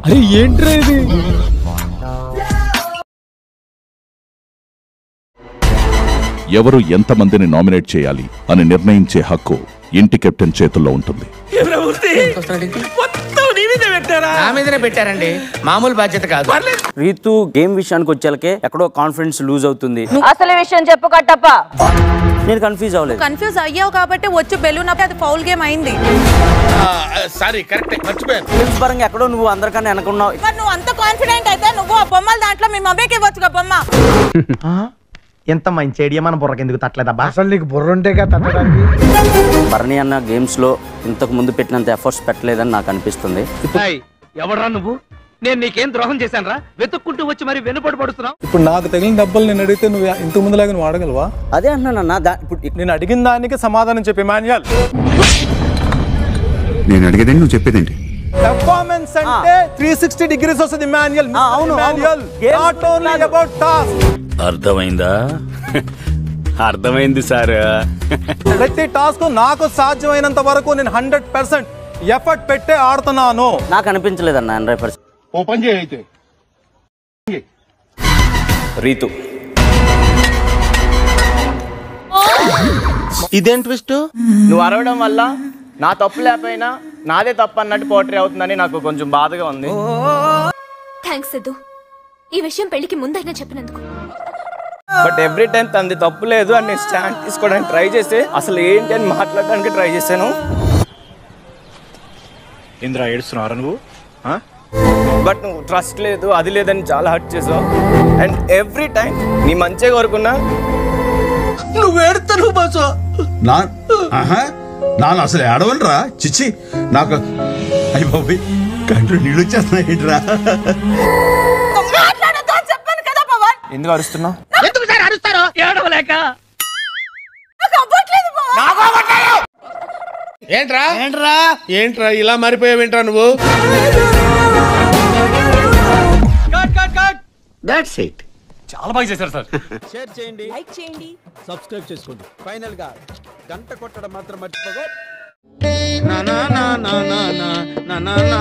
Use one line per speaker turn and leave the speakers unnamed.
అరే ఏంట్రా ఇది?
ఎవరు ఎంతమందిని నామినేట్ చేయాలి అని నిర్ణయించే హక్కు ఇంటి కెప్టెన్ చేతుల్లో ఉంటుంది.
పెట్టారండి, మామూలు బాధ్యత కాదు.
రీతు గేమ్ విషయానికి వచ్చేలకే ఎక్కడో కాన్ఫిడెన్స్ లూజ్ అవుతుంది.
అసలు విషయం చెప్పు కట్టప్ప.
నేను కన్ఫ్యూజ్ అవ్వలేదు.
కన్ఫ్యూజ్ అయ్యావు కాబట్టి వచ్చి బెలూన్ అది ఫౌల్ గేమ్ అయింది.
సారీ, కరెక్ట్, మర్చిపోయాను.
గేమ్స్ పరంగా ఎక్కడో నువ్వు అందరికన్నా వెనకున్నావు.
మరి నువ్వు అంత కాన్ఫిడెంట్ అయితే నువ్వు ఆ బొమ్మల దాంట్లో మీ మమ్మీకి ఇవ్వచ్చుగా బొమ్మ.
ఎంత మంచి ఐడియా, మన బుర్రకి ఎందుకు తట్టలేదబ్బా? అసలు నీకు బుర్ర ఉంటేగా తట్టడానికి.
భరణి అన్న గేమ్స్ లో ఇంతకు ముందు పెట్టినంత ఎఫర్ట్స్ పెట్టలేదని నాకు అనిపిస్తుంది.
ఎవడరా నువ్వు? నేను నీకేం ద్రోహం చేశాను రా? వెతుక్కుంటూ వచ్చి మరి వెనుపడి పడుతున్నావు.
ఇప్పుడు నాకు తగిలిన డబ్బులు నేను అడిగితే నువ్వు ఇంతకు ముందులాగా నువ్వు అడగలవా?
అదే అంటున్నా. ఇప్పుడు
నేను అడిగిన దానికి సమాధానం చెప్పి మాన్యువల్.
నేను అడిగేదేంటి, నువ్వు చెప్పేదేంటి?
పెర్ఫార్మెన్స్ అంటే 360 డిగ్రీస్ వస్తుంది మాన్యువల్.
అవును
manual not only about task.
అర్థమైందా? అర్థమైంది సార్.
ప్రతి టాస్క్ నాకు సాధ్యమైనంత వరకు నేను 100% ఎఫర్ట్ పెట్టే ఆడుతున్నాను.
నాకు అనిపించలేదన్న 100%.
ఓపెన్ చేయి అయితే.
రీతు
ఇదేం ట్విస్ట్? నువ్వు అరవడం వల్ల నా తప్పు లేకపోయినా నాదే తప్పు అన్నట్టు పోట్రీ అవుతుందని నాకు కొంచెం బాధగా ఉంది.
థ్యాంక్స్ సిద్ధు, ఈ విషయం పెళ్లికి ముందైనా చెప్పినందుకు.
బట్ ఎవ్రీ టైం తనది తప్పు లేదు అని నేను స్టాండ్ తీసుకోవడానికి ట్రై చేసి అసలు ఏంటి అని మాట్లాడడానికి ట్రై చేశాను.
ఇంద్రా ఏడుస్తున్నారా నువ్వు?
బట్ నువ్వు ట్రస్ట్ లేదు, అది లేదని చాలా హర్ట్ చేసావు. అండ్ ఎవ్రీ టైం నీ మంచిగా కోరుకున్నా నువ్వు ఏడుతావు బాసు.
నాన్న అసలు ఏడవలరా, చిచ్చి. నాకు అయ్యి బాబు కంట్లో నీళ్ళు వచ్చేస్తున్నాయిరా.
ఎందుకు అరుస్తున్నావు?
ఎందుకు సార్ అరుస్తారో?
ఏడవలేక.
ఏంట్రా ఇలా మారిపోయావేంట్రా నువ్వు?
That's it.
చాలా బాగా చేశారు సార్.
షేర్ చేయండి,
లైక్ చేయండి,
సబ్స్క్రైబ్ చేసుకోండి. ఫైనల్ గా గంట కొట్టడం మాత్రం మర్చిపోగా.
నా నా నా నా నా నా నా నా